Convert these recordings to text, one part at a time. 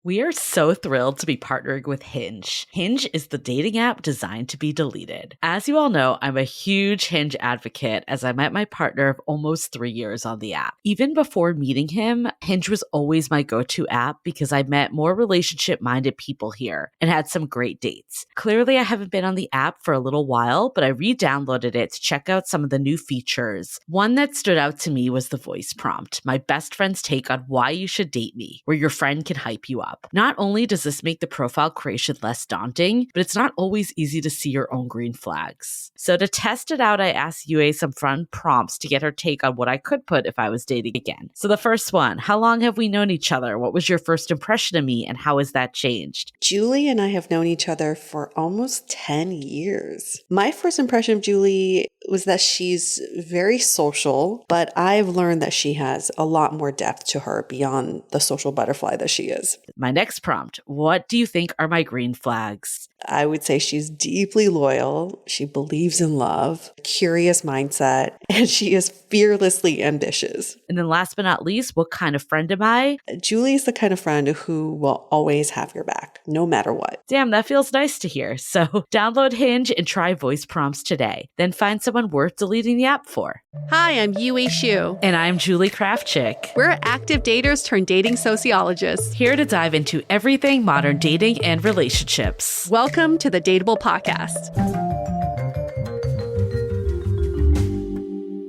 We are so thrilled to be partnering with Hinge. Hinge is the dating app designed to be deleted. As you all know, I'm a huge Hinge advocate as I met my partner of almost 3 years on the app. Even before meeting him, Hinge was always my go-to app because I met more relationship-minded people here and had some great dates. Clearly, I haven't been on the app for a little while, but I re-downloaded it to check out some of the new features. One that stood out to me was the voice prompt, my best friend's take on why you should date me, where your friend can hype you up. Not only does this make the profile creation less daunting, but it's not always easy to see your own green flags. So to test it out, I asked Yue some fun prompts to get her take on what I could put if I was dating again. So the first one, how long have we known each other? What was your first impression of me and how has that changed? Julie and I have known each other for almost 10 years. My first impression of Julie was that she's very social, but I've learned that she has a lot more depth to her beyond the social butterfly that she is. My next prompt, what do you think are my green flags? I would say she's deeply loyal. She believes in love, curious mindset, and she is fearlessly ambitious. And then last but not least, what kind of friend am I? Julie is the kind of friend who will always have your back, no matter what. Damn, that feels nice to hear. So download Hinge and try voice prompts today. Then find someone worth deleting the app for. Hi, I'm Yue Xu. And I'm Julie Kraftchick. We're active daters turned dating sociologists. Here to dive into everything modern dating and relationships. Welcome to the Dateable Podcast.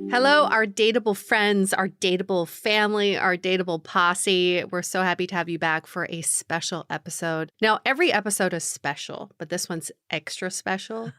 Hello, our dateable friends, our dateable family, our dateable posse. We're so happy to have you back for a special episode. Now, every episode is special, but this one's extra special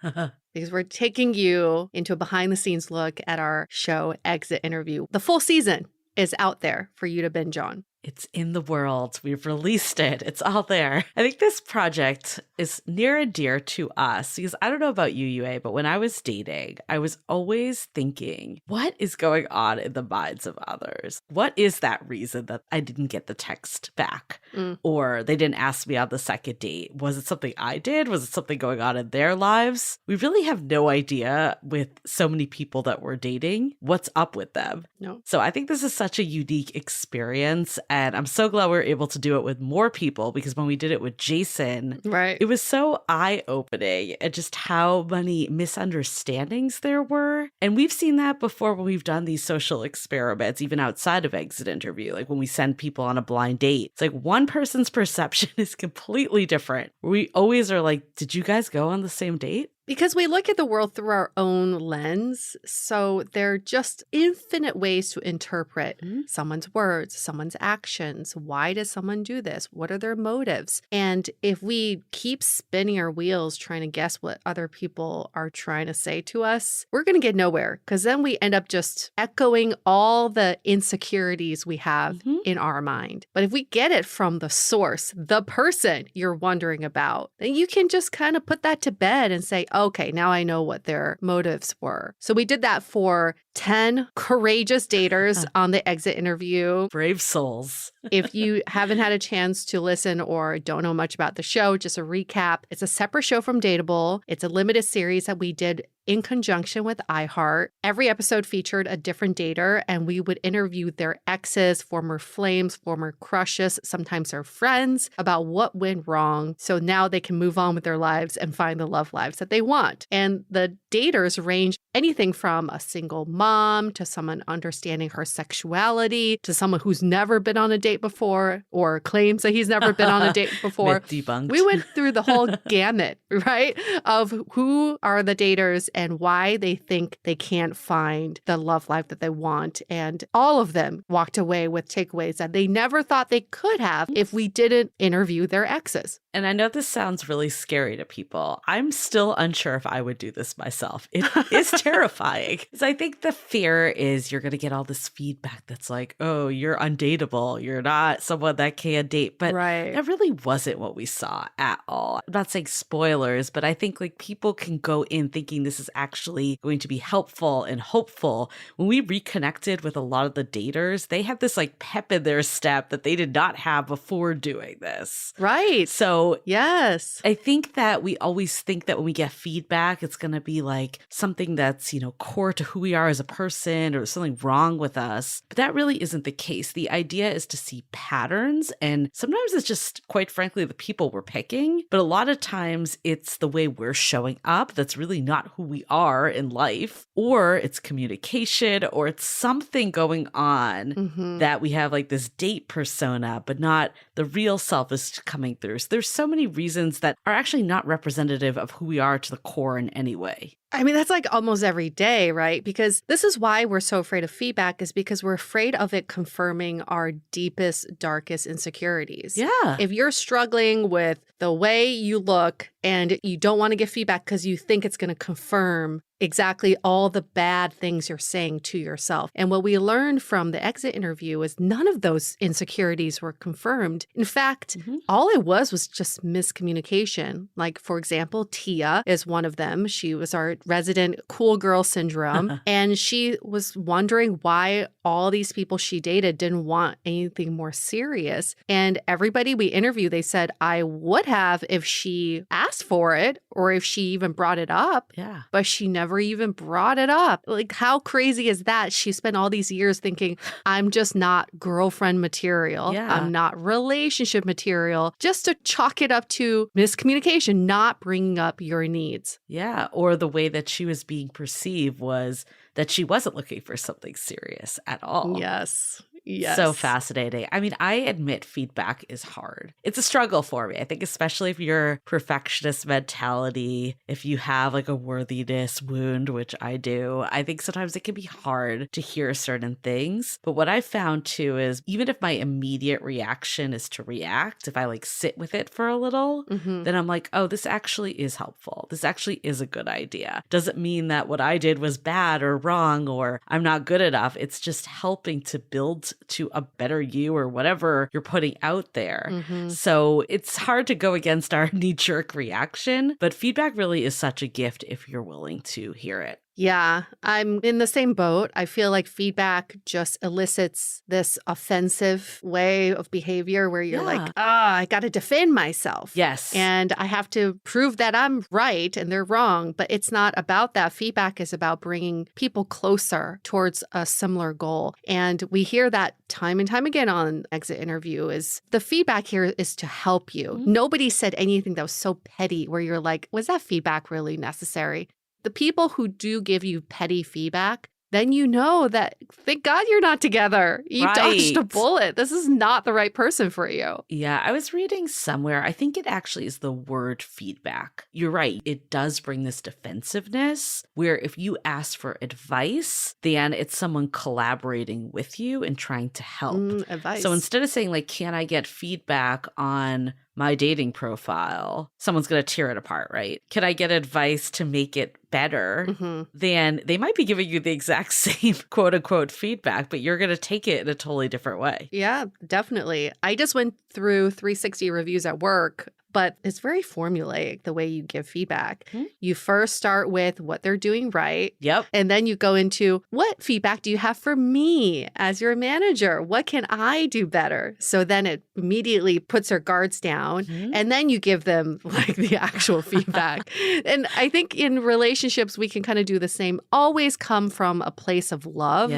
because we're taking you into a behind-the-scenes look at our show, Exit Interview. The full season is out there for you to binge on. It's in the world. We've released it. It's all there. I think this project is near and dear to us because I don't know about you, Yue, but when I was dating, I was always thinking, what is going on in the minds of others? What is that reason that I didn't get the text back? Or they didn't ask me on the second date? Was it something I did? Was it something going on in their lives? We really have no idea with so many people that we're dating what's up with them. No. So I think this is such a unique experience. And I'm so glad we were able to do it with more people because when we did it with Jason, right, it was so eye-opening at just how many misunderstandings there were. And we've seen that before when we've done these social experiments, even outside of Exit Interview, like when we send people on a blind date. It's like one person's perception is completely different. We always are like, did you guys go on the same date? Because we look at the world through our own lens, so there are just infinite ways to interpret someone's words, someone's actions. Why does someone do this? What are their motives? And if we keep spinning our wheels trying to guess what other people are trying to say to us, we're going to get nowhere because then we end up just echoing all the insecurities we have in our mind. But if we get it from the source, the person you're wondering about, then you can just kind of put that to bed and say, okay, now I know what their motives were. So we did that for 10 courageous daters on the Exit Interview. Brave souls. If you haven't had a chance to listen or don't know much about the show, just a recap. It's a separate show from Dateable. It's a limited series that we did in conjunction with iHeart. Every episode featured a different dater, and we would interview their exes, former flames, former crushes, sometimes their friends, about what went wrong. So now they can move on with their lives and find the love lives that they want. And the daters range anything from a single mom to someone understanding her sexuality to someone who's never been on a date before or claims that he's never been on a date before. Myth debunked. We went through the whole gamut, right, of who are the daters and why they think they can't find the love life that they want. And all of them walked away with takeaways that they never thought they could have if we didn't interview their exes. And I know this sounds really scary to people. I'm still unsure if I would do this myself. It is terrifying. Because I think the fear is you're going to get all this feedback that's like, oh, you're undateable. You're not someone that can date. But that really wasn't what we saw at all. I'm not saying spoilers, but I think like people can go in thinking this is actually going to be helpful and hopeful. When we reconnected with a lot of the daters, they had this like pep in their step that they did not have before doing this. Right. So yes, I think that we always think that when we get feedback, it's going to be like something that's, core to who we are as as a person or something wrong with us. But that really isn't the case. The idea is to see patterns, and sometimes it's just, quite frankly, the people we're picking. But a lot of times it's the way we're showing up that's really not who we are in life, or it's communication, or it's something going on that we have like this date persona, but not the real self is coming through. So there's so many reasons that are actually not representative of who we are to the core in any way. I mean, that's like almost every day, right? Because this is why we're so afraid of feedback, is because we're afraid of it confirming our deepest, darkest insecurities. Yeah. If you're struggling with the way you look and you don't want to give feedback because you think it's going to confirm exactly all the bad things you're saying to yourself. And what we learned from the exit interview is none of those insecurities were confirmed. In fact, all it was just miscommunication. Like, for example, Tia is one of them. She was our resident cool girl syndrome. And she was wondering why all these people she dated didn't want anything more serious. And everybody we interviewed, they said, I would have if she asked for it or if she even brought it up. Yeah. But she never even brought it up. Like, how crazy is that? She spent all these years thinking, I'm just not girlfriend material. Yeah. I'm not relationship material. Just to chalk it up to miscommunication, not bringing up your needs. Yeah. Or the way that she was being perceived was that she wasn't looking for something serious at all. Yes. Yes. So fascinating. I mean, I admit feedback is hard. It's a struggle for me. I think especially if you're perfectionist mentality, if you have like a worthiness wound, which I do, I think sometimes it can be hard to hear certain things. But what I found too is even if my immediate reaction is to react, if I like sit with it for a little, then I'm like, oh, this actually is helpful. This actually is a good idea. Doesn't mean that what I did was bad or wrong or I'm not good enough. It's just helping to build to a better you or whatever you're putting out there. So it's hard to go against our knee-jerk reaction, but feedback really is such a gift if you're willing to hear it. Yeah, I'm in the same boat. I feel like feedback just elicits this offensive way of behavior where you're like, I got to defend myself. Yes. And I have to prove that I'm right and they're wrong. But it's not about that. Feedback is about bringing people closer towards a similar goal. And we hear that time and time again on Exit Interview is the feedback here is to help you. Nobody said anything that was so petty where you're like, was that feedback really necessary? The people who do give you petty feedback, then you know that, thank God you're not together. You dodged a bullet. This is not the right person for you. Yeah, I was reading somewhere, I think it actually is the word feedback. You're right. It does bring this defensive,ness where if you ask for advice, then it's someone collaborating with you and trying to help. Advice. So instead of saying like, can I get feedback on my dating profile, someone's going to tear it apart, right? Can I get advice to make it better? Then they might be giving you the exact same quote unquote feedback, but you're going to take it in a totally different way. Yeah, definitely. I just went through 360 reviews at work, but it's very formulaic the way you give feedback. You first start with what they're doing right. Yep. And then you go into what feedback do you have for me as your manager? What can I do better? So then it immediately puts their guards down and then you give them like the actual feedback. And I think in relationships, we can kind of do the same. Always come from a place of love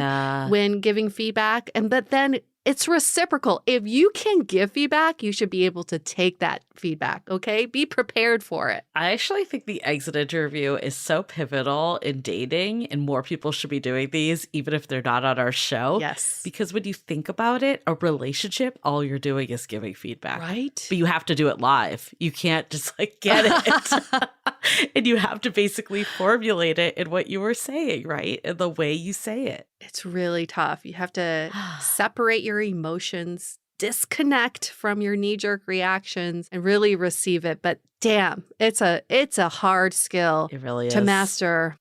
when giving feedback. But then it's reciprocal. If you can give feedback, you should be able to take that feedback, okay? Be prepared for it. I actually think the exit interview is so pivotal in dating, and more people should be doing these, even if they're not on our show. Yes. Because when you think about it, a relationship, all you're doing is giving feedback. Right. But you have to do it live. You can't just like get it. And you have to basically formulate it in what you were saying, right? In the way you say it. It's really tough. You have to separate your emotions, disconnect from your knee-jerk reactions, and really receive it. But damn, it's a hard skill It really is. to master.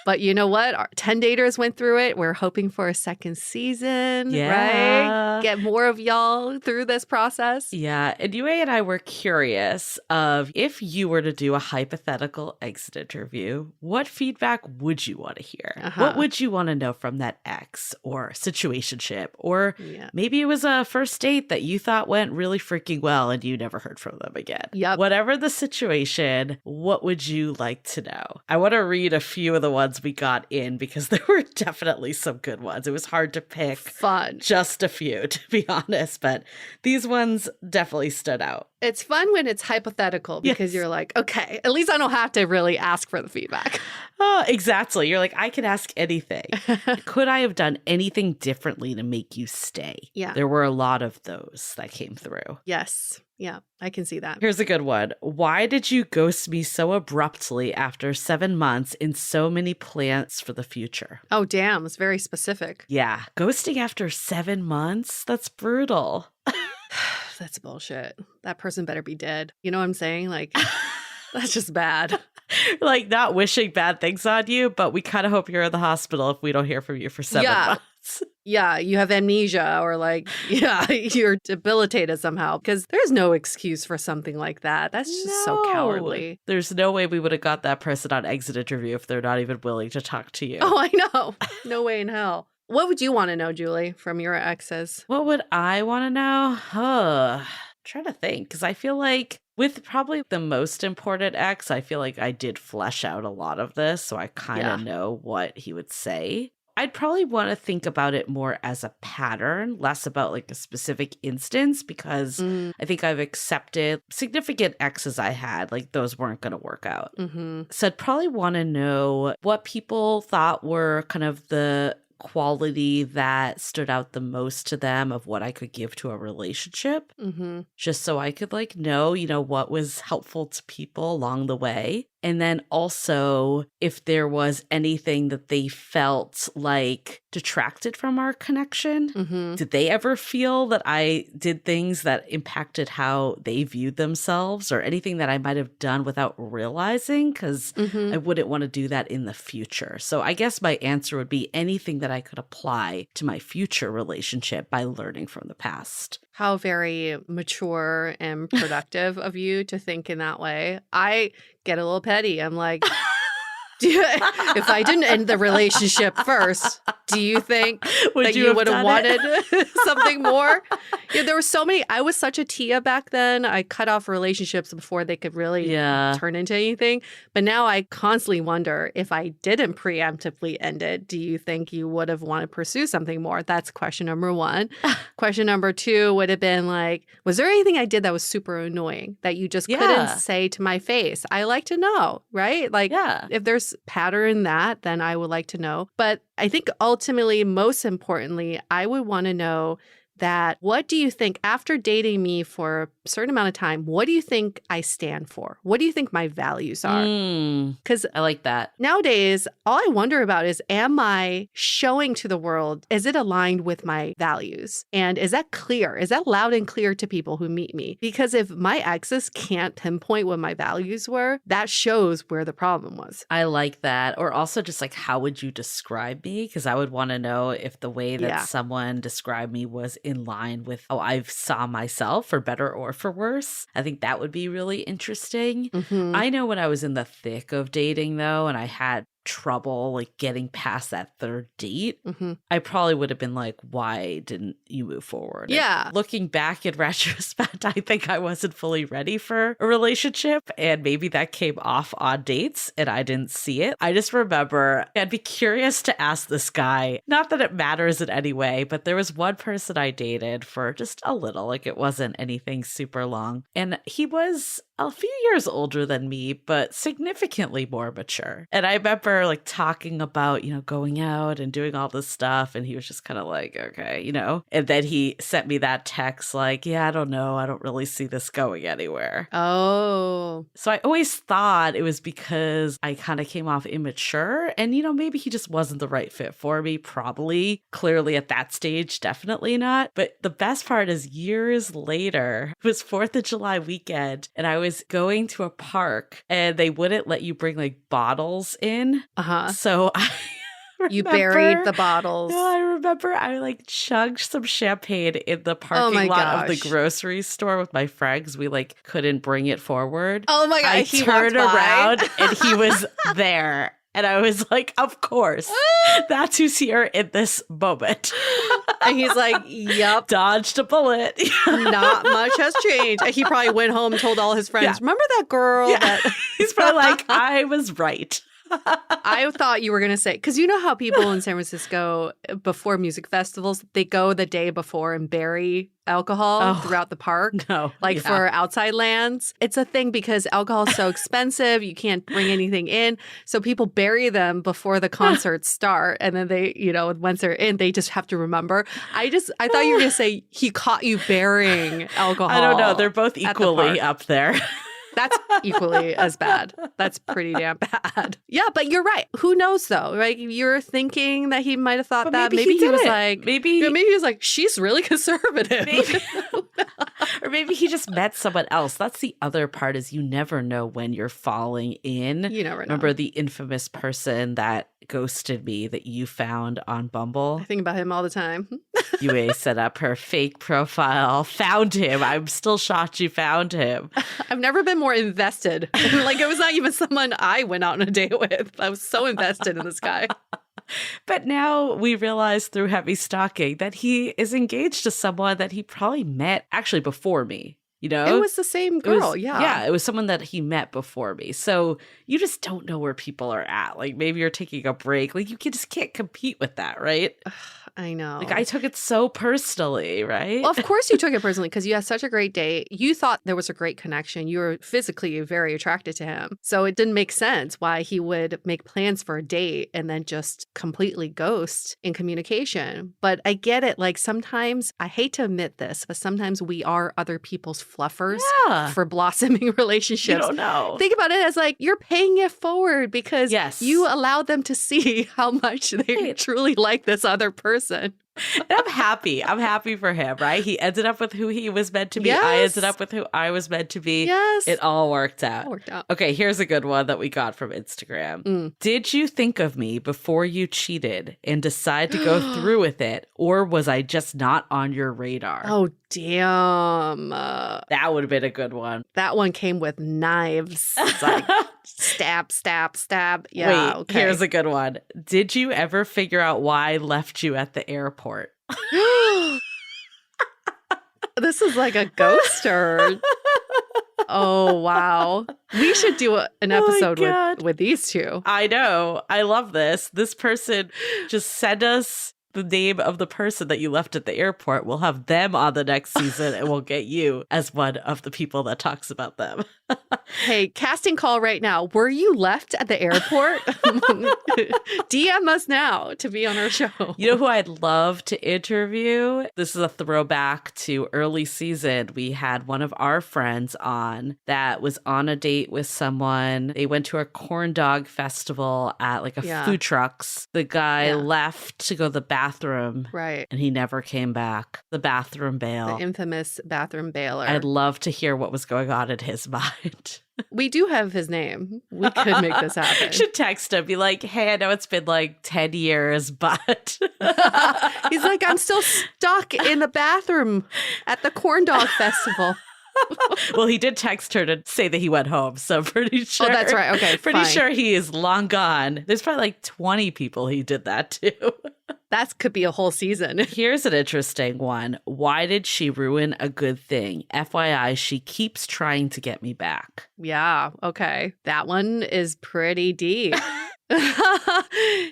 But you know what? Our 10 daters went through it. We're hoping for a second season, right? Get more of y'all through this process. Yeah. And Yue and I were curious of if you were to do a hypothetical exit interview, what feedback would you want to hear? What would you want to know from that ex or situationship? Or maybe it was a first date that you thought went really freaking well and you never heard from them again. Yep. Whatever the situation, what would you like to know? I want to read a few of the ones ones we got in because there were definitely some good ones. It was hard to pick Fun. just a few, to be honest, but these ones definitely stood out. It's fun when it's hypothetical because you're like, okay, at least I don't have to really ask for the feedback. Oh, exactly. You're like, I can ask anything. Could I have done anything differently to make you stay? Yeah. There were a lot of those that came through. Yes. Yeah, I can see that. Here's a good one. Why did you ghost me so abruptly after 7 months in so many plans for the future? Oh, damn. It's very specific. Yeah. Ghosting after 7 months? That's brutal. That's bullshit. That person better be dead. You know what I'm saying? Like, that's just bad. Like, not wishing bad things on you, but we kind of hope you're in the hospital if we don't hear from you for 7 months. Yeah, you have amnesia or like, you're debilitated somehow because there's no excuse for something like that. That's just so cowardly. There's no way we would have got that person on exit interview if they're not even willing to talk to you. Oh, I know. No way in hell. What would you want to know, Julie, from your exes? What would I want to know? I'm trying to think because I feel like with probably the most important ex, I feel like I did flesh out a lot of this. So I kind of know what he would say. I'd probably want to think about it more as a pattern, less about like a specific instance, because I think I've accepted significant exes I had, like those weren't going to work out. So I'd probably want to know what people thought were kind of the quality that stood out the most to them of what I could give to a relationship, just so I could like know, what was helpful to people along the way. And then also if there was anything that they felt like detracted from our connection. Did they ever feel that I did things that impacted how they viewed themselves or anything that I might have done without realizing? Because I wouldn't want to do that in the future. So I guess my answer would be anything that I could apply to my future relationship by learning from the past. How very mature and productive of you to think in that way. I get a little petty. I'm like, if I didn't end the relationship first, do you think that you would have wanted something more? Yeah, there were so many. I was such a Tia back then. I cut off relationships before they could really turn into anything. But now I constantly wonder if I didn't preemptively end it, do you think you would have wanted to pursue something more? That's question number one. Question number two would have been like, was there anything I did that was super annoying that you just couldn't say to my face? I like to know, right? Like if there's pattern that, then I would like to know. But I think ultimately, most importantly, I would want to know that what do you think after dating me for a certain amount of time, what do you think I stand for? What do you think my values are? Because I like that. Nowadays, all I wonder about is, am I showing to the world, is it aligned with my values? And is that clear? Is that loud and clear to people who meet me? Because if my exes can't pinpoint what my values were, that shows where the problem was. I like that. Or also just like, how would you describe me? Because I would want to know if the way that someone described me was in line with how I saw myself, for better or for worse. I think that would be really interesting. I know when I was in the thick of dating, though, and I had trouble like getting past that third date, I probably would have been like, why didn't you move forward? And looking back in retrospect, I think I wasn't fully ready for a relationship, and maybe that came off on dates and I didn't see it. I just remember I'd be curious to ask this guy, not that it matters in any way, but there was one person I dated for just a little, like it wasn't anything super long, and he was a few years older than me, but significantly more mature. And I remember like talking about, going out and doing all this stuff. And he was just kind of like, okay, and then he sent me that text like, yeah, I don't know. I don't really see this going anywhere. Oh. So I always thought it was because I kind of came off immature and, maybe he just wasn't the right fit for me. Probably, clearly at that stage, definitely not. But the best part is years later, it was 4th of July weekend and I was going to a park and they wouldn't let you bring like bottles in. So I you buried the bottles. I remember I like chugged some champagne in the parking lot of the grocery store with my friends. We like couldn't bring it forward. Oh my God. I turned around and he was there. And I was like, of course, that's who's here in this moment. And he's like, yep. Dodged a bullet. Not much has changed. And he probably went home and told all his friends, remember that girl? He's probably like, I was right. I thought you were going to say, because you know how people in San Francisco, before music festivals, they go the day before and bury alcohol throughout the park, for outside lands. It's a thing because alcohol is so expensive. You can't bring anything in. So people bury them before the concerts start. And then they, once they're in, they just have to remember. I thought you were going to say he caught you burying alcohol. I don't know. They're both equally up there. That's equally as bad. That's pretty damn bad. Yeah, but you're right. Who knows though? Right? You're thinking that he might have thought that. Maybe he was like, maybe he was like, she's really conservative. Or maybe he just met someone else. That's the other part, is you never know when you're falling in. You never know. Remember the infamous person that ghosted me that you found on Bumble? I think about him all the time. Yue set up her fake profile, found him. I'm still shocked you found him. I've never been more invested. It was not even someone I went out on a date with. I was so invested in this guy. But now we realize through heavy stalking that he is engaged to someone that he probably met actually before me. It was the same girl. Yeah, it was someone that he met before me. So you just don't know where people are at. Maybe you're taking a break. You just can't compete with that, right? I know. I took it so personally, right? Well, of course you took it personally because you had such a great date. You thought there was a great connection. You were physically very attracted to him. So it didn't make sense why he would make plans for a date and then just completely ghost in communication. But I get it. Sometimes, I hate to admit this, but sometimes we are other people's fluffers for blossoming relationships. You don't know. Think about it as you're paying it forward because you allowed them to see how much they truly like this other person. And I'm happy. I'm happy for him, right? He ended up with who he was meant to be. Yes. I ended up with who I was meant to be. Yes. It all worked out. Out. Okay, here's a good one that we got from Instagram. Did you think of me before you cheated and decide to go through with it, or was I just not on your radar? Oh, damn. That would have been a good one. That one came with knives. It's stab, stab, stab. Yeah, Wait, okay. Here's a good one. Did you ever figure out why I left you at the airport? This is like a ghoster. Oh, wow. We should do an episode with these two. I know. I love this. This person just send us the name of the person that you left at the airport. We'll have them on the next season and we'll get you as one of the people that talks about them. Hey, casting call right now. Were you left at the airport? DM us now to be on our show. You know who I'd love to interview? This is a throwback to early season. We had one of our friends on that was on a date with someone. They went to a corn dog festival at a food trucks. The guy left to go to the bathroom. Right. And he never came back. The bathroom bail. The infamous bathroom bailer. I'd love to hear what was going on in his mind. We do have his name. We could make this happen. Should text him, be like, hey, I know it's been 10 years, but... He's like, I'm still stuck in the bathroom at the corn dog festival. Well, he did text her to say that he went home, so pretty sure. Oh, that's right. Okay, pretty fine. sure he is long gone. There's probably 20 people he did that to. That could be a whole season. Here's an interesting one. Why did she ruin a good thing? FYI, she keeps trying to get me back. Yeah, okay. That one is pretty deep.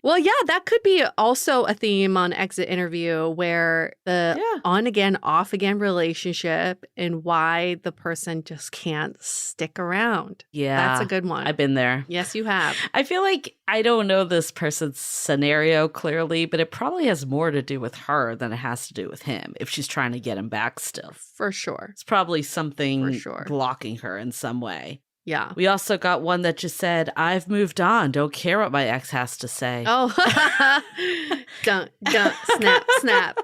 Well, yeah, that could be also a theme on Exit Interview where the on again, off again relationship and why the person just can't stick around. Yeah. That's a good one. I've been there. Yes, you have. I feel like I don't know this person's scenario clearly, but it probably has more to do with her than it has to do with him if she's trying to get him back still. For sure. It's probably something For sure. blocking her in some way. Yeah. We also got one that just said, I've moved on. Don't care what my ex has to say. Oh, dun, dun, snap, snap.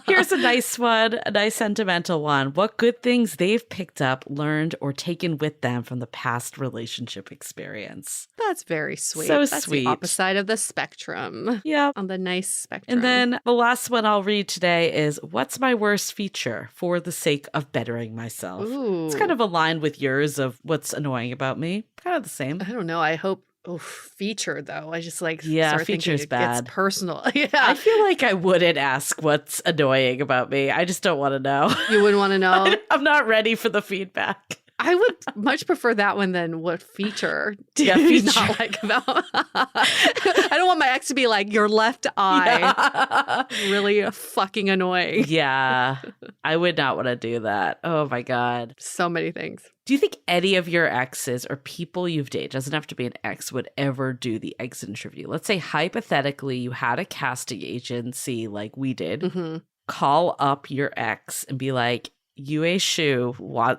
Here's a nice one, a nice sentimental one. What good things they've picked up, learned, or taken with them from the past relationship experience. That's very sweet. So That's sweet. the opposite of the spectrum. Yeah. On the nice spectrum. And then the last one I'll read today is, what's my worst feature for the sake of bettering myself? Ooh. It's kind of aligned with yours of what's annoying about me. Kind of the same. I don't know. I hope. Oh, feature though. I just start feature's thinking it bad. gets personal. Yeah. I feel like I wouldn't ask what's annoying about me. I just don't want to know. You wouldn't want to know? I'm not ready for the feedback. I would much prefer that one than what feature do Yeah, you feature. not like about? I don't want my ex to be like, your left eye. Really fucking annoying. Yeah, I would not want to do that. Oh my God. So many things. Do you think any of your exes or people you've dated, doesn't have to be an ex, would ever do the exit interview? Let's say hypothetically you had a casting agency like we did, Mm-hmm. call up your ex and be like, Yue Shu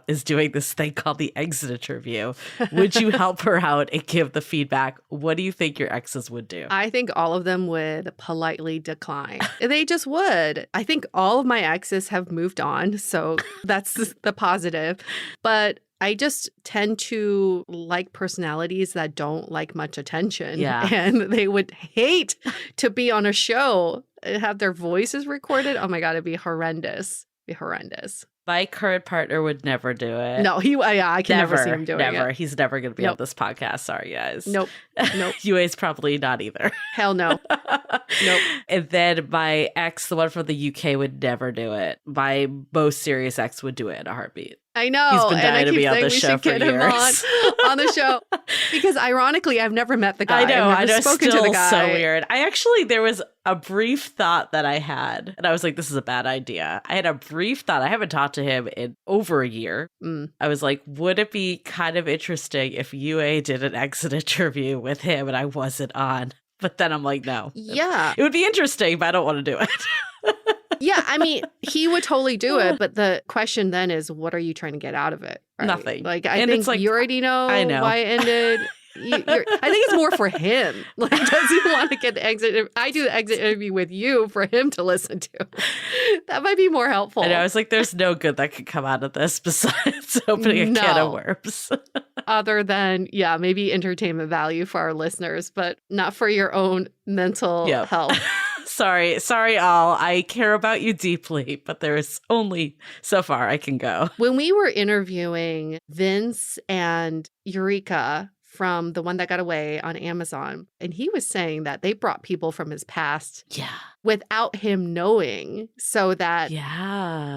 is doing this thing called the exit interview. Would you help her out and give the feedback? What do you think your exes would do? I think all of them would politely decline. They just would. I think all of my exes have moved on. So that's the positive. But I just tend to like personalities that don't like much attention. Yeah. And they would hate to be on a show and have their voices recorded. Oh my God, it'd be horrendous. My current partner would never do it. No, I can never see him doing never. it. He's never going to be on this podcast. Sorry, guys. Nope. Yue's probably not either. Hell no. Nope. And then my ex, the one from the UK, would never do it. My most serious ex would do it in a heartbeat. I know. He's been and I dying to keep be on saying the we show should for get him years. on the show. Because ironically, I've never met the guy. I know. I've never spoken Still to the guy. so weird. There was a brief thought that I had, and I was like, this is a bad idea. I had a brief thought. I haven't talked to him in over a year. I was like, would it be kind of interesting if Yue did an exit interview with him and I wasn't on? But then I'm like, no. Yeah. It would be interesting, but I don't want to do it. Yeah, I mean, he would totally do it. But the question then is, what are you trying to get out of it? Right? Nothing. Like, I And think it's like, you already know, I know. why it ended. I think it's more for him. Like, does he want to get the exit? I do the exit interview with you for him to listen to. That might be more helpful. And I was like, there's no good that could come out of this besides opening a can of worms. Other than, maybe entertainment value for our listeners, but not for your own mental health. Sorry, all. I care about you deeply, but there's only so far I can go. When we were interviewing Vince and Eureka from The One That Got Away on Amazon, and he was saying that they brought people from his past without him knowing, so that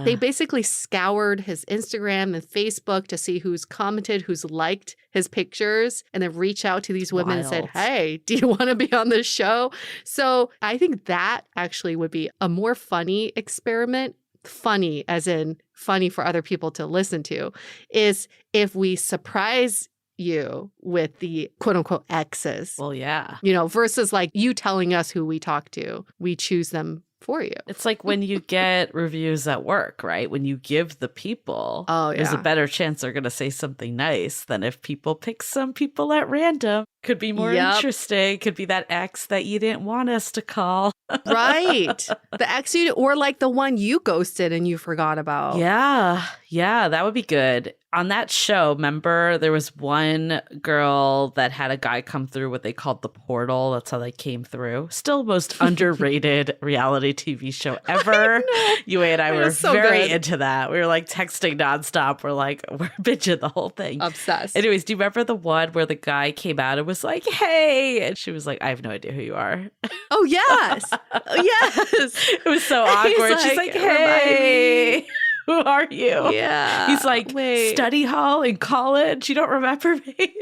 they basically scoured his Instagram and Facebook to see who's commented, who's liked his pictures, and then reach out to these women and said, hey, do you want to be on this show? So I think that actually would be a more funny experiment. Funny as in funny for other people to listen to, is if we surprise you with the quote unquote exes. Well, yeah. Versus like you telling us who we talk to. We choose them for you. It's like when you get reviews at work, right? When you give the people, there's a better chance they're going to say something nice than if people pick some people at random. Could be more interesting. Could be that ex that you didn't want us to call. Right. The ex or like the one you ghosted and you forgot about. Yeah, that would be good. On that show, remember there was one girl that had a guy come through what they called the portal. That's how they came through. Still most underrated reality TV show ever. Yue and I were so very into that. We were like texting nonstop. We're binging the whole thing. Obsessed. Anyways, do you remember the one where the guy came out and was like, hey, and she was like, I have no idea who you are. Oh, yes. Yes. It was so awkward. She's like, hey, who are you? Yeah. He's like, study hall in college. You don't remember me?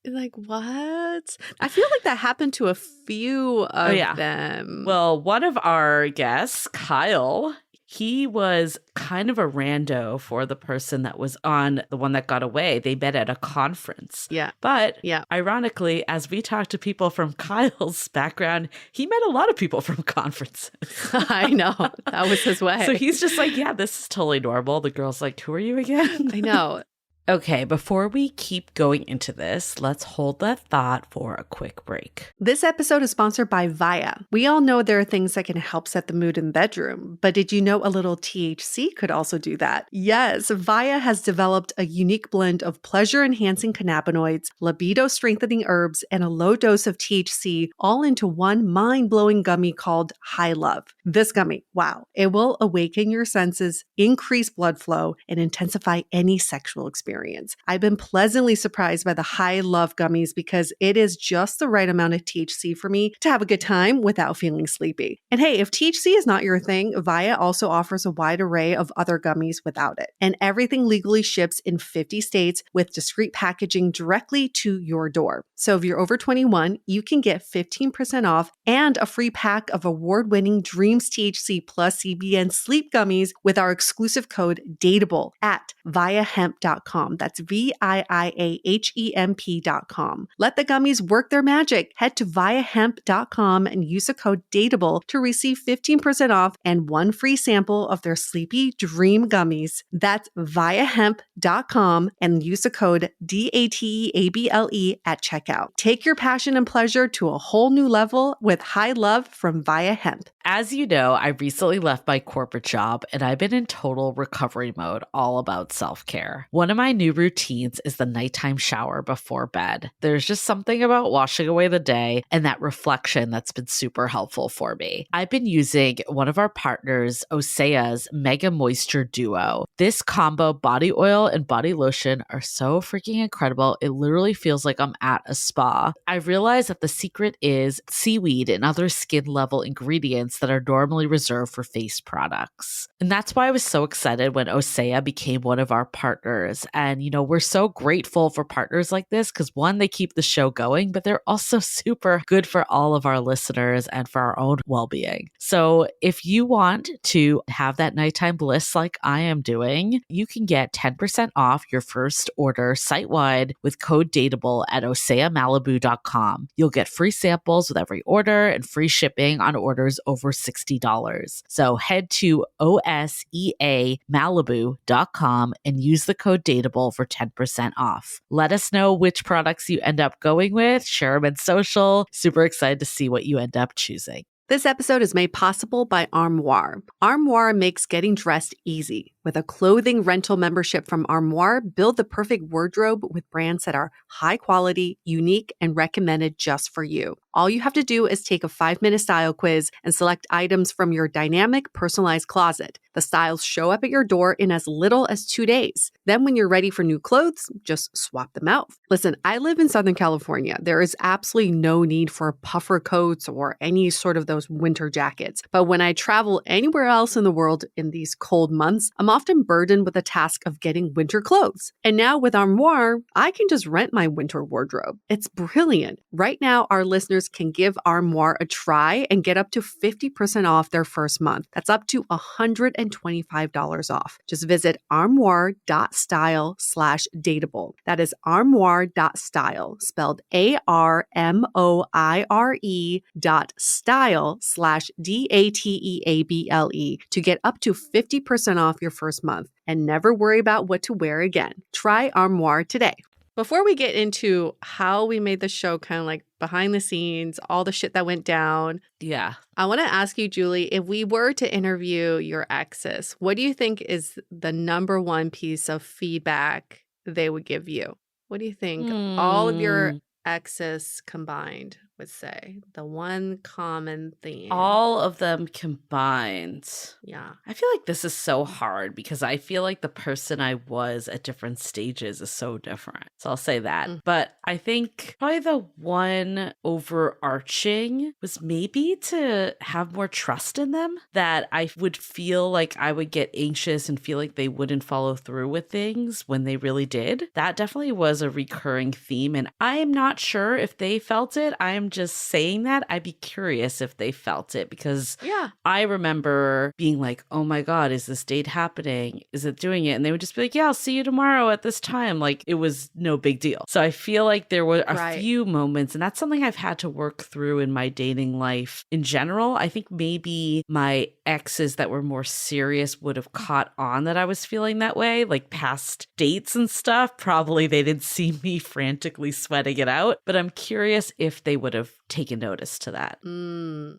Like, what? I feel like that happened to a few of them. Well, one of our guests, Kyle, he was kind of a rando for the person that was on The One That Got Away. They met at a conference. Yeah. But ironically, as we talked to people from Kyle's background, he met a lot of people from conferences. I know. That was his way. So he's just like, yeah, this is totally normal. The girl's like, who are you again? I know. Okay, before we keep going into this, let's hold that thought for a quick break. This episode is sponsored by Via. We all know there are things that can help set the mood in the bedroom, but did you know a little THC could also do that? Yes, Via has developed a unique blend of pleasure-enhancing cannabinoids, libido-strengthening herbs, and a low dose of THC all into one mind-blowing gummy called High Love. This gummy, wow, it will awaken your senses, increase blood flow, and intensify any sexual experience. experience. I've been pleasantly surprised by the high love gummies because it is just the right amount of THC for me to have a good time without feeling sleepy. And hey, if THC is not your thing, Via also offers a wide array of other gummies without it. And everything legally ships in 50 states with discreet packaging directly to your door. So if you're over 21, you can get 15% off and a free pack of award-winning Dreams THC plus CBN sleep gummies with our exclusive code DATEABLE at viahemp.com. That's VIIAHEMP.com. Let the gummies work their magic. Head to viahemp.com and use the code DATEABLE to receive 15% off and one free sample of their Sleepy Dream gummies. That's viahemp.com and use the code DATEABLE at checkout. Take your passion and pleasure to a whole new level with high love from Via Hemp. As you know, I recently left my corporate job and I've been in total recovery mode, all about self-care. One of my new routines is the nighttime shower before bed. There's just something about washing away the day and that reflection that's been super helpful for me. I've been using one of our partners, Osea's Mega Moisture Duo. This combo body oil and body lotion are so freaking incredible. It literally feels like I'm at a spa. I realized that the secret is seaweed and other skin level ingredients that are normally reserved for face products. And that's why I was so excited when Osea became one of our partners. And, we're so grateful for partners like this because one, they keep the show going, but they're also super good for all of our listeners and for our own well-being. So if you want to have that nighttime bliss like I am doing, you can get 10% off your first order site-wide with code DATEABLE at oseamalibu.com. You'll get free samples with every order and free shipping on orders over $60. So head to oseamalibu.com and use the code DATEABLE for 10% off. Let us know which products you end up going with. Share them in social. Super excited to see what you end up choosing. This episode is made possible by Armoire. Armoire makes getting dressed easy. With a clothing rental membership from Armoire, build the perfect wardrobe with brands that are high quality, unique, and recommended just for you. All you have to do is take a 5-minute style quiz and select items from your dynamic, personalized closet. The styles show up at your door in as little as 2 days. Then when you're ready for new clothes, just swap them out. Listen, I live in Southern California. There is absolutely no need for puffer coats or any sort of those winter jackets. But when I travel anywhere else in the world in these cold months, I'm often burdened with the task of getting winter clothes. And now with Armoire, I can just rent my winter wardrobe. It's brilliant. Right now, our listeners can give Armoire a try and get up to 50% off their first month. That's up to $125 off. Just visit armoire.style/dateable. That is armoire.style, spelled ARMOIRE.style/DATEABLE to get up to 50% off your first month and never worry about what to wear again. Try Armoire today. Before we get into how we made the show, kind of like behind the scenes, all the shit that went down. Yeah. I want to ask you, Julie, if we were to interview your exes, what do you think is the number one piece of feedback they would give you? What do you think all of your exes combined would say? The one common theme. All of them combined. Yeah. I feel like this is so hard because I feel like the person I was at different stages is so different. So I'll say that. But I think probably the one overarching was maybe to have more trust in them, that I would feel like I would get anxious and feel like they wouldn't follow through with things when they really did. That definitely was a recurring theme. And I am not sure if they felt it. I am just saying that. I'd be curious if they felt it because I remember being like, oh my God, is this date happening? Is it doing it? And they would just be like, yeah, I'll see you tomorrow at this time. Like it was no big deal. So I feel like there were a few moments, and that's something I've had to work through in my dating life in general. I think maybe my exes that were more serious would have caught on that I was feeling that way, like past dates and stuff. Probably they didn't see me frantically sweating it out, but I'm curious if they would have taken notice to that.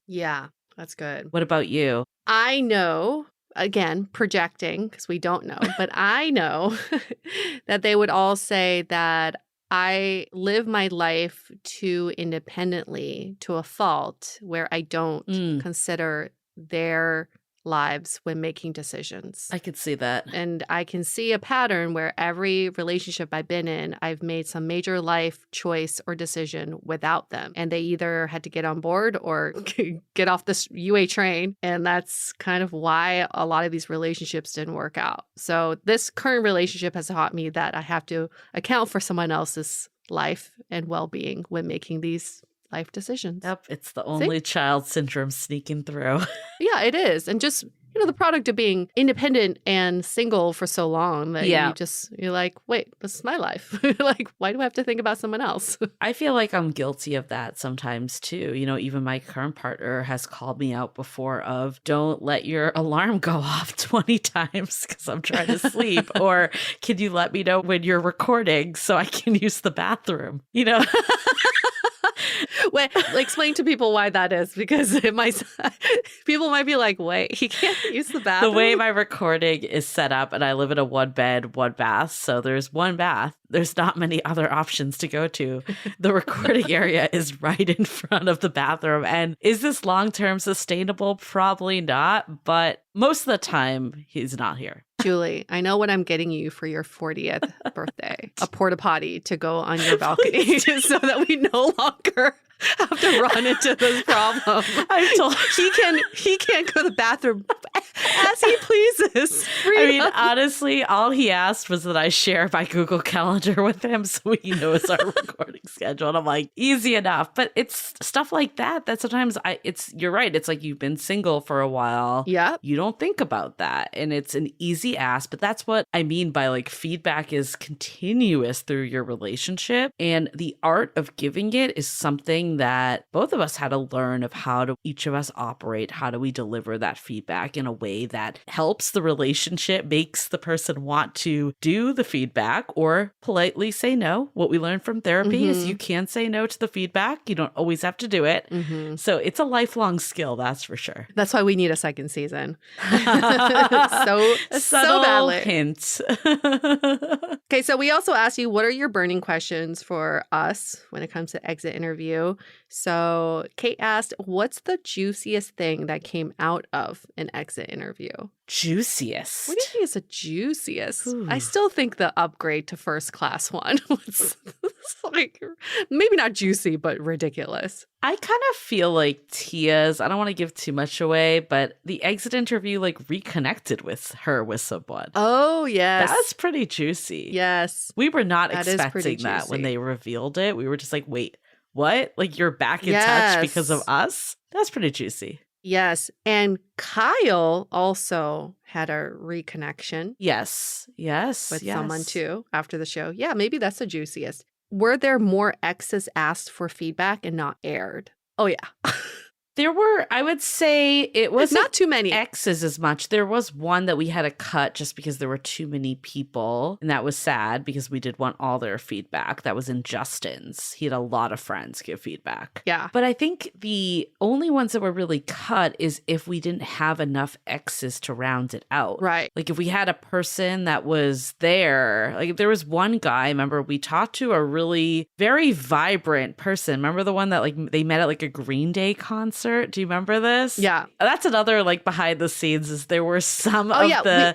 Yeah, that's good. What about you? I know, again, projecting because we don't know, but I know that they would all say that I live my life too independently to a fault where I don't consider their lives when making decisions. I could see that. And I can see a pattern where every relationship I've been in, I've made some major life choice or decision without them. And they either had to get on board or get off this UA train. And that's kind of why a lot of these relationships didn't work out. So this current relationship has taught me that I have to account for someone else's life and well-being when making these life decisions. Yep, it's the only child syndrome sneaking through. Yeah, it is. And just, the product of being independent and single for so long that you're like, wait, this is my life. Like, why do I have to think about someone else? I feel like I'm guilty of that sometimes too. Even my current partner has called me out before of don't let your alarm go off 20 times because I'm trying to sleep. Or can you let me know when you're recording so I can use the bathroom? Wait, explain to people why that is, because people might be like, wait, he can't use the bathroom? The way my recording is set up, and I live in a 1-bed, 1-bath, so there's one bath. There's not many other options to go to. The recording area is right in front of the bathroom. And is this long-term sustainable? Probably not, but most of the time, he's not here. Julie, I know what I'm getting you for your 40th birthday. A porta potty to go on your balcony so that we no longer have to run into this problem. I'm told he can't go to the bathroom as he pleases. Honestly, all he asked was that I share my Google Calendar with him so he knows our recording schedule. And I'm like, easy enough. But it's stuff like that sometimes you're right. It's like you've been single for a while. Yeah. You don't think about that. And it's an easy ask. But that's what I mean by like feedback is continuous through your relationship. And the art of giving it is something that both of us had to learn of how do each of us operate. How do we deliver that feedback in a way that helps the relationship, makes the person want to do the feedback or politely say no. What we learned from therapy is you can say no to the feedback. You don't always have to do it. So it's a lifelong skill, that's for sure. That's why we need a second season. so badly. Hint. Okay, so we also asked you, what are your burning questions for us when it comes to exit interview? So Kate asked, what's the juiciest thing that came out of an exit interview? Juiciest? What do you think is the juiciest? Ooh. I still think the upgrade to first class one was like, maybe not juicy, but ridiculous. I kind of feel like Tia's, I don't want to give too much away, but the exit interview like reconnected with someone. Oh, yes. That's pretty juicy. Yes. We were not That expecting that when they revealed it. We were just like, wait, what? Like you're back in touch because of us? That's pretty juicy. Yes. And Kyle also had a reconnection. Yes. With Someone too after the show. Yeah, maybe that's the juiciest. Were there more exes asked for feedback and not aired? Oh, yeah. There were, I would say it was not too many exes as much. There was one that we had to cut just because there were too many people. And that was sad because we did want all their feedback. That was in Justin's. He had a lot of friends give feedback. Yeah. But I think the only ones that were really cut is if we didn't have enough exes to round it out. Right. Like if we had a person that was there, like there was one guy, remember we talked to a really very vibrant person. Remember the one that like they met at like a Green Day concert? Do you remember this? Yeah. That's another like behind the scenes is there were some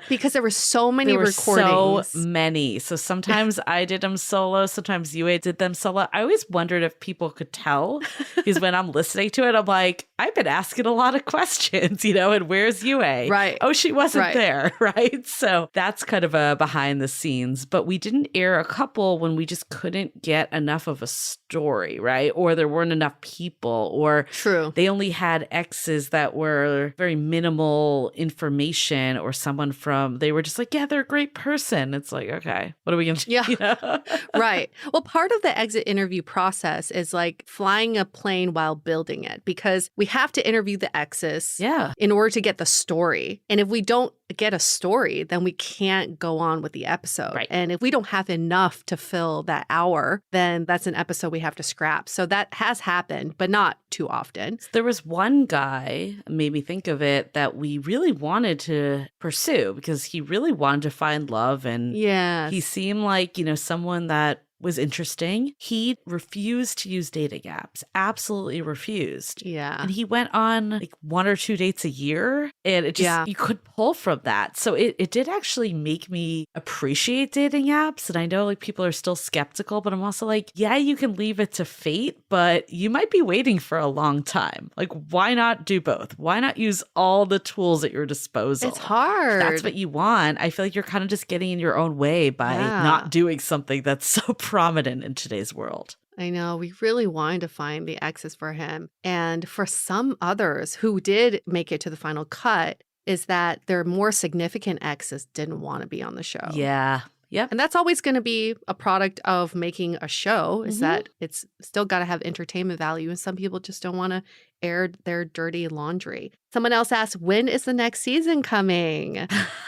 because there were so many So recordings. many. So sometimes I did them solo. Sometimes Yue did them solo. I always wondered if people could tell because when I'm listening to it, I'm like, I've been asking a lot of questions, and where's Yue? Right. Oh, she wasn't there. Right. So that's kind of a behind the scenes, but we didn't air a couple when we just couldn't get enough of a story. Right. Or there weren't enough people or True. They only had exes that were very minimal information or someone they were just like, yeah, they're a great person. It's like, okay, what are we going to do? Yeah. Right. Well, part of the exit interview process is like flying a plane while building it because we have to interview the exes in order to get the story. And if we don't get a story, then we can't go on with the episode. Right. And if we don't have enough to fill that hour, then that's an episode we have to scrap. So that has happened, but not too often. There was one guy, made me think of it, that we really wanted to pursue because he really wanted to find love. And he seemed like, someone that was interesting. He refused to use dating apps, absolutely refused. Yeah. And he went on like 1 or 2 dates a year, and it just, you could pull from that. So it did actually make me appreciate dating apps. And I know like people are still skeptical, but I'm also like, yeah, you can leave it to fate, but you might be waiting for a long time. Like, why not do both? Why not use all the tools at your disposal? It's hard. If that's what you want. I feel like you're kind of just getting in your own way by not doing something that's so prominent in today's world. I know. We really wanted to find the exes for him. And for some others who did make it to the final cut, is that their more significant exes didn't want to be on the show. Yeah. Yep. And that's always going to be a product of making a show, is that it's still got to have entertainment value. And some people just don't want to air their dirty laundry. Someone else asked, when is the next season coming?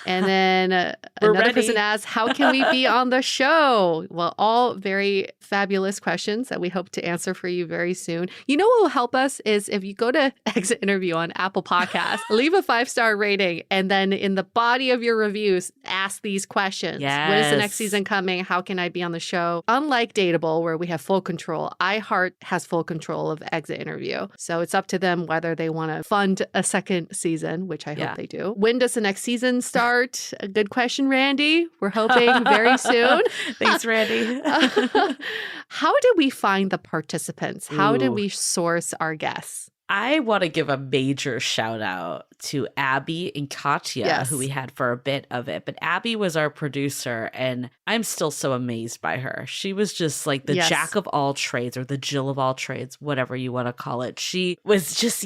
And then another person asked, how can we be on the show? Well, all very fabulous questions that we hope to answer for you very soon. You know what will help us is if you go to Exit Interview on Apple Podcasts, leave a 5-star rating, and then in the body of your reviews, ask these questions. Yes. When is the next season coming? How can I be on the show? Unlike Dateable, where we have full control, iHeart has full control of Exit Interview. So it's up to them whether they want to fund a second season, which I hope they do. When does the next season start? A good question, Randy. We're hoping very soon. Thanks, Randy. How did we find the participants? How did we source our guests? I want to give a major shout out to Abby and Katya, who we had for a bit of it. But Abby was our producer, and I'm still so amazed by her. She was just like the jack of all trades, or the Jill of all trades, whatever you want to call it. She was just,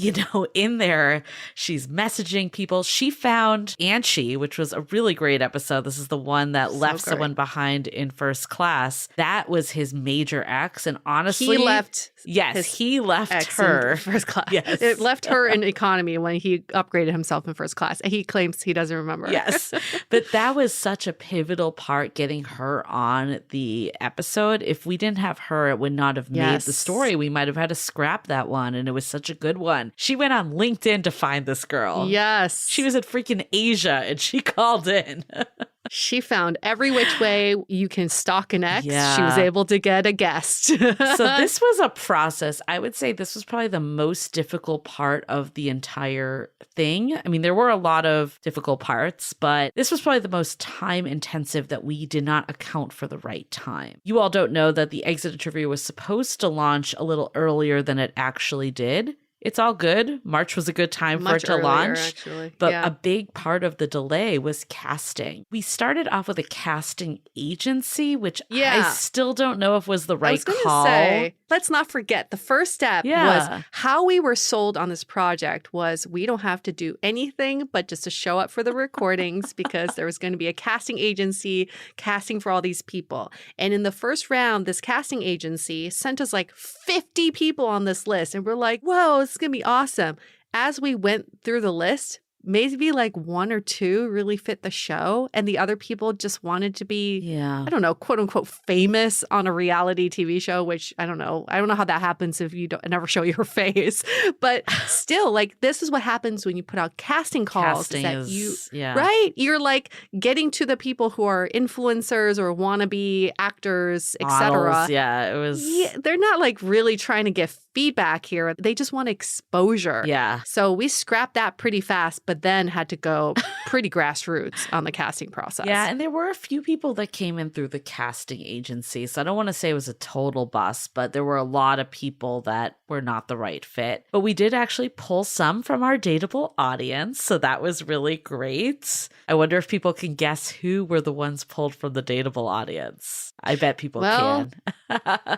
in there. She's messaging people. She found Anchi, which was a really great episode. This is the one that left someone behind in first class. That was his major ex. And honestly, he left. Yes, he left her in first class. Yes. It left her in economy when he upgraded himself in first class. And he claims he doesn't remember. Yes. But that was such a pivotal part, getting her on the episode. If we didn't have her, it would not have made the story. We might have had to scrap that one. And it was such a good one. She went on LinkedIn to find this girl. Yes. She was at freaking Asia and she called in. She found every which way you can stalk an ex. Yeah. She was able to get a guest. So this was a process. I would say this was probably the most difficult part of the entire thing. I mean, there were a lot of difficult parts, but this was probably the most time intensive that we did not account for the right time. You all don't know that the exit interview was supposed to launch a little earlier than it actually did. It's all good. March was a good time for it to launch. Actually. But a big part of the delay was casting. We started off with a casting agency, which I still don't know if was the right call. Say, let's not forget, the first step was how we were sold on this project was we don't have to do anything but just to show up for the recordings because there was going to be a casting agency casting for all these people. And in the first round, this casting agency sent us like 50 people on this list. And we're like, whoa, it's going to be awesome. As we went through the list, maybe like 1 or 2 really fit the show. And the other people just wanted to be, I don't know, quote unquote, famous on a reality TV show, which I don't know. I don't know how that happens if you don't never show your face. But still, like, this is what happens when you put out casting calls. Casting right? You're like getting to the people who are influencers or wannabe actors, etc. Yeah, it was. Yeah, they're not like really trying to get feedback here. They just want exposure. Yeah. So we scrapped that pretty fast, but then had to go pretty grassroots on the casting process. Yeah, and there were a few people that came in through the casting agency. So I don't want to say it was a total bust, but there were a lot of people that were not the right fit. But we did actually pull some from our Dateable audience. So that was really great. I wonder if people can guess who were the ones pulled from the Dateable audience. I bet people can.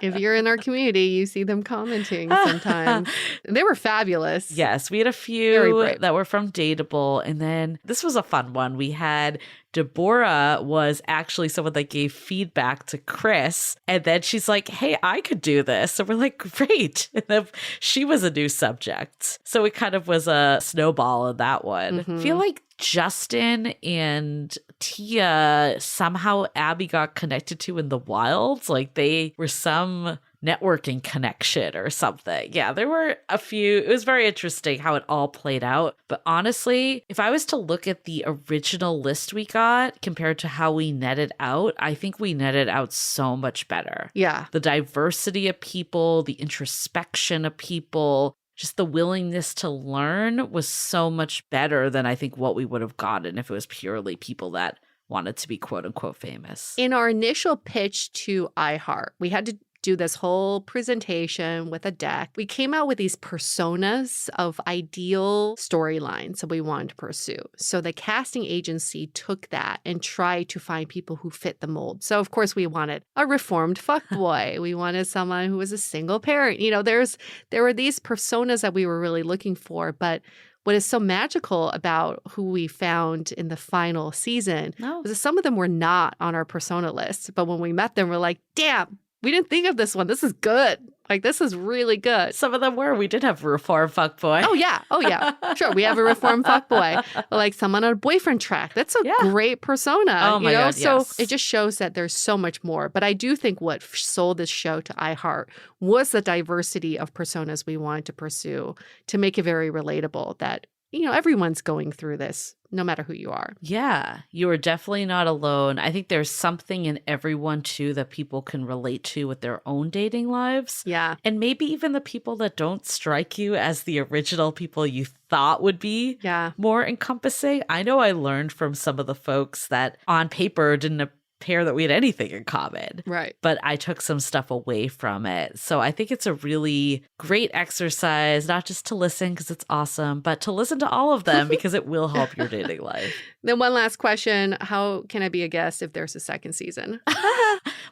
If you're in our community, you see them commenting sometimes. They were fabulous. Yes, we had a few that were from Dateable. And then this was a fun one. We had Deborah was actually someone that gave feedback to Chris. And then she's like, hey, I could do this. So we're like, great. And then she was a new subject. So it kind of was a snowball in that one. I feel like Justin and Tia, somehow Abby got connected to in the wilds. Like they were some networking connection or something. Yeah, there were a few. It was very interesting how it all played out. But honestly, if I was to look at the original list we got compared to how we netted out, I think we netted out so much better. Yeah. The diversity of people, the introspection of people, just the willingness to learn was so much better than I think what we would have gotten if it was purely people that wanted to be quote unquote famous. In our initial pitch to iHeart, we had to do this whole presentation with a deck. We came out with these personas of ideal storylines that we wanted to pursue. So the casting agency took that and tried to find people who fit the mold. So of course we wanted a reformed fuckboy. We wanted someone who was a single parent. You know, there were these personas that we were really looking for, but what is so magical about who we found in the final season was that some of them were not on our persona list. But when we met them, we're like, damn, we didn't think of this one. This is good. Like, this is really good. Some of them were. We did have a reformed fuckboy. Oh, yeah. Oh, yeah. Sure. We have a reformed fuckboy. Like someone on a boyfriend track. That's a great persona. Oh, my God, So yes. it just shows that there's so much more. But I do think what sold this show to iHeart was the diversity of personas we wanted to pursue to make it very relatable that, you know, everyone's going through this, no matter who you are. Yeah, you are definitely not alone. I think there's something in everyone, too, that people can relate to with their own dating lives. Yeah. And maybe even the people that don't strike you as the original people you thought would be more encompassing. I know I learned from some of the folks that on paper didn't appear that we had anything in common. Right. But I took some stuff away from it. So I think it's a really great exercise, not just to listen because it's awesome, but to listen to all of them because it will help your dating life. Then one last question. How can I be a guest if there's a second season?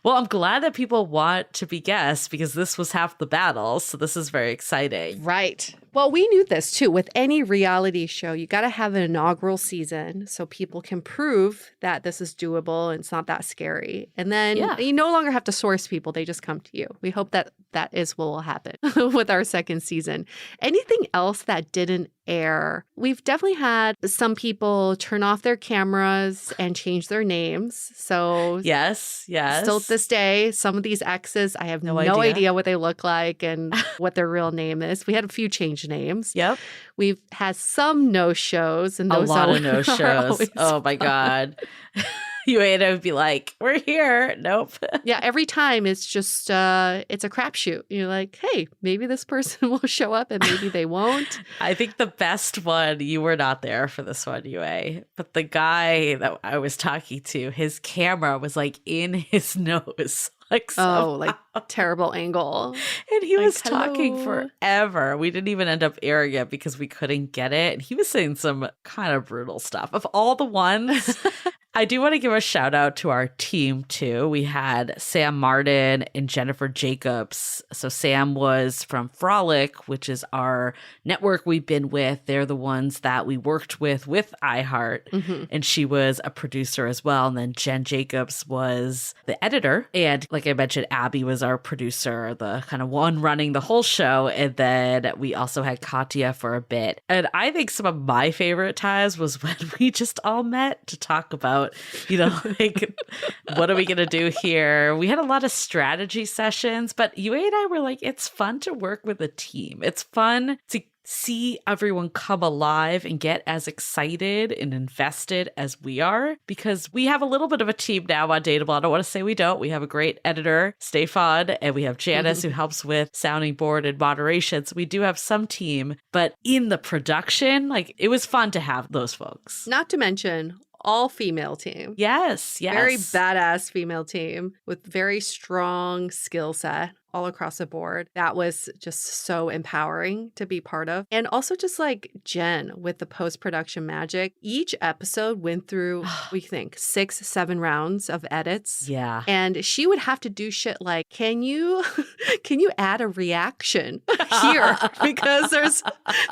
Well, I'm glad that people want to be guests because this was half the battle. So this is very exciting. Right. Well, we knew this too. With any reality show, you got to have an inaugural season so people can prove that this is doable and it's not that scary. And then you no longer have to source people. They just come to you. We hope that that is what will happen with our second season. Anything else that didn't air? We've definitely had some people turn off their cameras and change their names. So yes. Still to this day, some of these exes, I have no idea what they look like and what their real name is. We had a few change names. Yep. We've had some no-shows. And those a lot of no-shows. Oh, my God. You would be like, we're here. Nope. Yeah, every time it's just, it's a crapshoot. You're like, hey, maybe this person will show up and maybe they won't. I think the best one, you were not there for this one, Yue, but the guy that I was talking to, his camera was like in his nose. Like terrible angle. And he was talking forever. We didn't even end up airing it because we couldn't get it. And he was saying some kind of brutal stuff. Of all the ones, I do want to give a shout out to our team too. We had Sam Martin and Jennifer Jacobs. So Sam was from Frolic, which is our network we've been with. They're the ones that we worked with iHeart. Mm-hmm. And she was a producer as well. And then Jen Jacobs was the editor. And like I mentioned, Abby was our producer, the kind of one running the whole show. And then we also had Katya for a bit. And I think some of my favorite times was when we just all met to talk about, you know, like, what are we going to do here? We had a lot of strategy sessions, but Yue and I were like, it's fun to work with a team. It's fun to see everyone come alive and get as excited and invested as we are, because we have a little bit of a team now on Dateable. I don't want to say we don't. We have a great editor, Stefan, and we have Janice who helps with sounding board and moderation. So we do have some team, but in the production, like, it was fun to have those folks. Not to mention all female team. Yes. Very badass female team with very strong skill set all across the board. That was just so empowering to be part of. And also just like Jen with the post-production magic. Each episode went through, we think, 6-7 rounds of edits. Yeah. And she would have to do shit like, can you add a reaction here? Because there's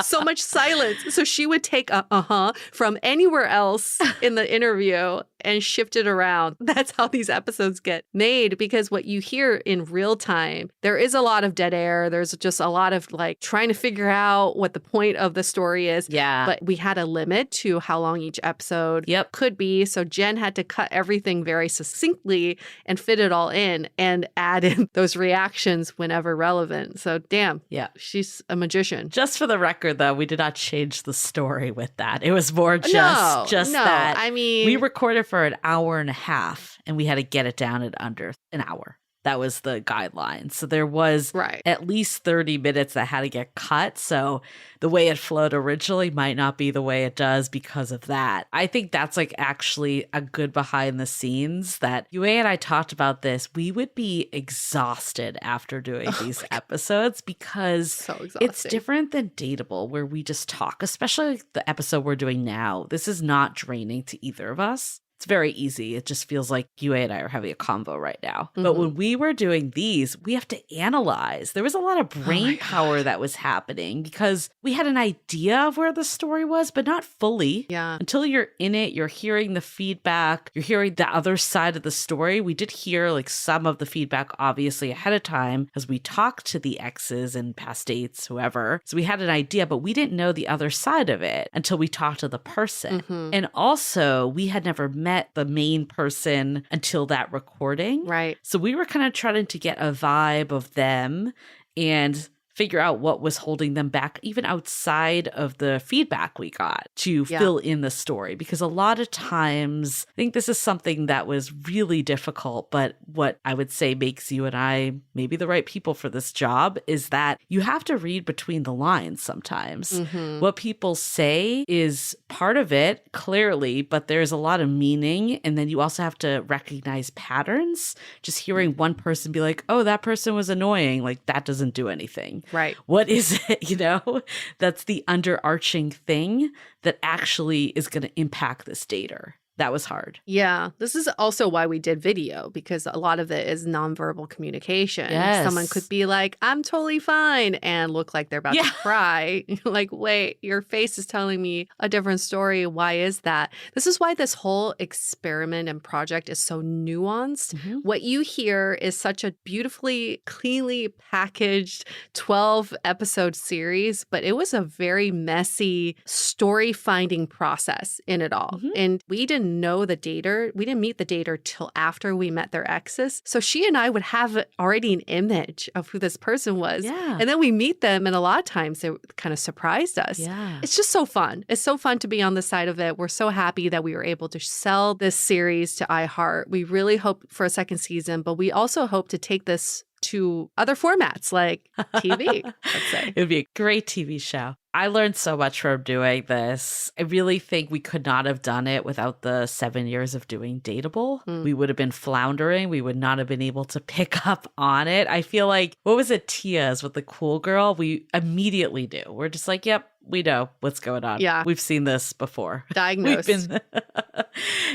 so much silence. So she would take a from anywhere else in the interview and shift it around. That's how these episodes get made, because what you hear in real time There is a lot of dead air. There's just a lot of like trying to figure out what the point of the story is. Yeah. But we had a limit to how long each episode could be. So Jen had to cut everything very succinctly and fit it all in and add in those reactions whenever relevant. So damn, she's a magician. Just for the record, though, we did not change the story with that. It was more just that. I mean, we recorded for an hour and a half and we had to get it down in under an hour. That was the guideline. So there was at least 30 minutes that had to get cut. So the way it flowed originally might not be the way it does because of that. I think that's like actually a good behind the scenes that Yue and I talked about this. We would be exhausted after doing these episodes because it's different than Dateable where we just talk, especially the episode we're doing now. This is not draining to either of us. It's very easy. It just feels like Yue and I are having a convo right now. But when we were doing these, we have to analyze. There was a lot of brain power that was happening because we had an idea of where the story was, but not fully. Yeah. Until you're in it, you're hearing the feedback, you're hearing the other side of the story. We did hear like some of the feedback, obviously, ahead of time as we talked to the exes and past dates, whoever. So we had an idea, but we didn't know the other side of it until we talked to the person. And also, we had never met the main person until that recording. Right. So we were kind of trying to get a vibe of them and figure out what was holding them back, even outside of the feedback we got to fill in the story. Because a lot of times, I think this is something that was really difficult, but what I would say makes you and I maybe the right people for this job is that you have to read between the lines sometimes. What people say is part of it, clearly, but there's a lot of meaning. And then you also have to recognize patterns. Just hearing one person be like, oh, that person was annoying, like that doesn't do anything. Right. What is it, that's the underarching thing that actually is going to impact this dater? That was hard. Yeah. This is also why we did video, because a lot of it is nonverbal communication. Yes. Someone could be like, I'm totally fine, and look like they're about to cry. You're like, wait, your face is telling me a different story. Why is that? This is why this whole experiment and project is so nuanced. What you hear is such a beautifully, cleanly packaged 12-episode series, but it was a very messy story-finding process in it all. And we didn't know the dater. We didn't meet the dater till after we met their exes. So she and I would have already an image of who this person was. Yeah. And then we meet them, and a lot of times they kind of surprised us. Yeah. It's just so fun. It's so fun to be on the side of it. We're so happy that we were able to sell this series to iHeart. We really hope for a second season, but we also hope to take this to other formats like TV, let's say. It would be a great TV show. I learned so much from doing this. I really think we could not have done it without the 7 years of doing Dateable. We would have been floundering. We would not have been able to pick up on it. I feel like, what was it, Tia's with the cool girl? We immediately knew. We're just like, yep, we know what's going on. Yeah. We've seen this before. Diagnosed.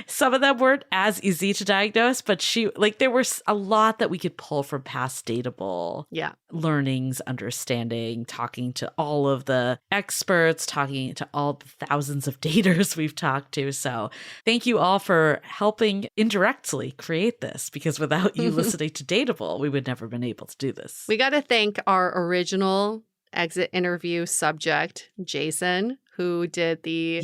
Some of them weren't as easy to diagnose, but there was a lot that we could pull from past Dateable learnings, understanding, talking to all of the experts, talking to all the thousands of daters we've talked to. So thank you all for helping indirectly create this, because without you listening to Dateable, we would never have been able to do this. We got to thank our original exit interview subject, Jason, who did the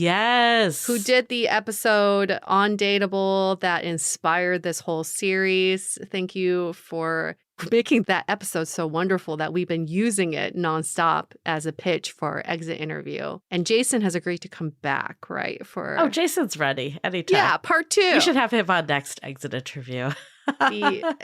episode on Dateable that inspired this whole series. Thank you for making that episode so wonderful that we've been using it nonstop as a pitch for our exit interview. And Jason has agreed to come back, right? Oh, Jason's ready anytime. Yeah, part 2. We should have him on next exit interview. The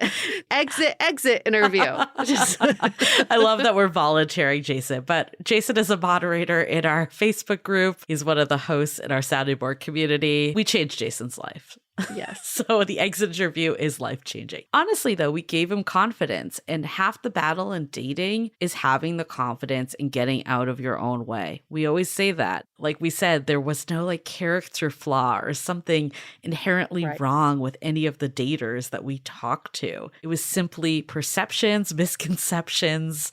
exit interview. I love that we're volunteering Jason, but Jason is a moderator in our Facebook group. He's one of the hosts in our sounding board community. We changed Jason's life. Yes. So the exit interview is life-changing. Honestly, though, we gave him confidence, and half the battle in dating is having the confidence and getting out of your own way. We always say that. Like we said, there was no character flaw or something inherently wrong with any of the daters that we talked to. It was simply perceptions, misconceptions,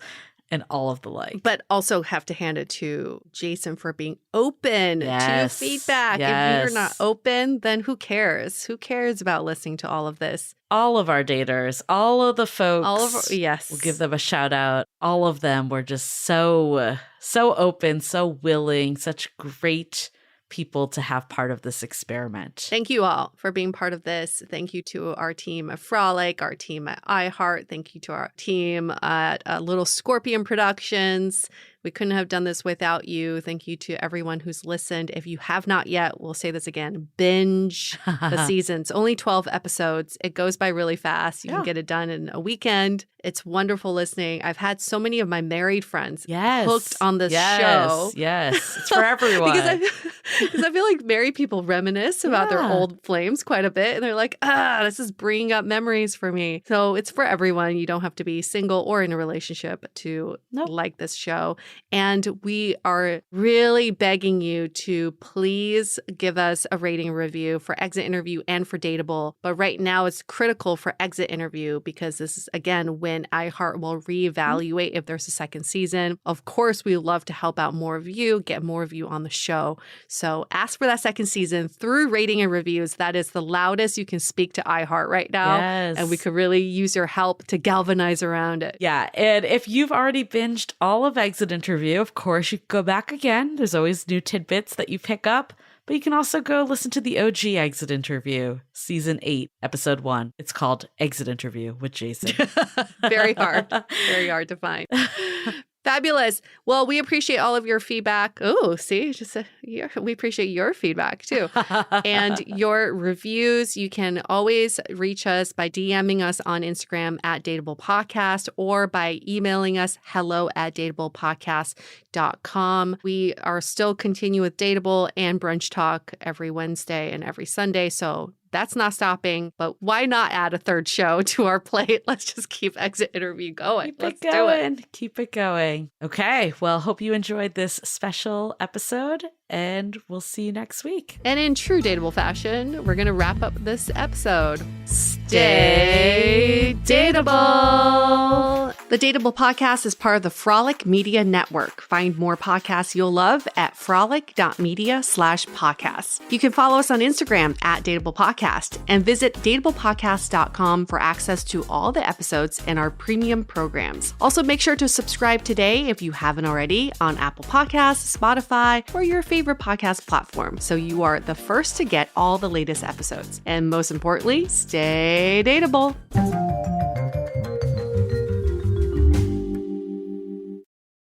and all of the like. But also have to hand it to Jason for being open to feedback. If you're not open, then who cares? Who cares about listening to all of this? All of our daters, all of the folks. Yes. We'll give them a shout out. All of them were just so open, so willing, such great people to have part of this experiment. Thank you all for being part of this. Thank you to our team at Frolic, our team at iHeart. Thank you to our team at Little Scorpion Productions. We couldn't have done this without you. Thank you to everyone who's listened. If you have not yet, we'll say this again, binge the seasons. Only 12 episodes. It goes by really fast. You can get it done in a weekend. It's wonderful listening. I've had so many of my married friends hooked on this show. Yes, it's for everyone. Because I feel like married people reminisce about their old flames quite a bit. And they're like, this is bringing up memories for me. So it's for everyone. You don't have to be single or in a relationship to like this show. And we are really begging you to please give us a rating review for Exit Interview and for Dateable. But right now it's critical for Exit Interview because this is, again, when iHeart will reevaluate if there's a second season. Of course, we love to help out more of you, get more of you on the show. So ask for that second season through rating and reviews. That is the loudest you can speak to iHeart right now. Yes. And we could really use your help to galvanize around it. Yeah. And if you've already binged all of Exit Interview, of course, you can go back again. There's always new tidbits that you pick up. But you can also go listen to the OG Exit Interview, Season 8, Episode 1. It's called Exit Interview with Jason. Very hard to find. Fabulous. Well, we appreciate all of your feedback. Oh, see, we appreciate your feedback too. And your reviews. You can always reach us by DMing us on Instagram at Dateable Podcast or by emailing us hello@dateablepodcast.com. We are still continuing with Dateable and Brunch Talk every Wednesday and every Sunday. So that's not stopping, but why not add a third show to our plate? Let's just keep Exit Interview going. Let's do it. Keep it going. Okay. Well, hope you enjoyed this special episode, and we'll see you next week. And in true Dateable fashion, we're going to wrap up this episode. Stay Dateable! The Dateable Podcast is part of the Frolic Media Network. Find more podcasts you'll love at frolic.media/podcasts. You can follow us on Instagram at Dateable Podcast and visit dateablepodcast.com for access to all the episodes and our premium programs. Also, make sure to subscribe today if you haven't already on Apple Podcasts, Spotify, or your favorite podcast platform so you are the first to get all the latest episodes. And most importantly, stay dateable.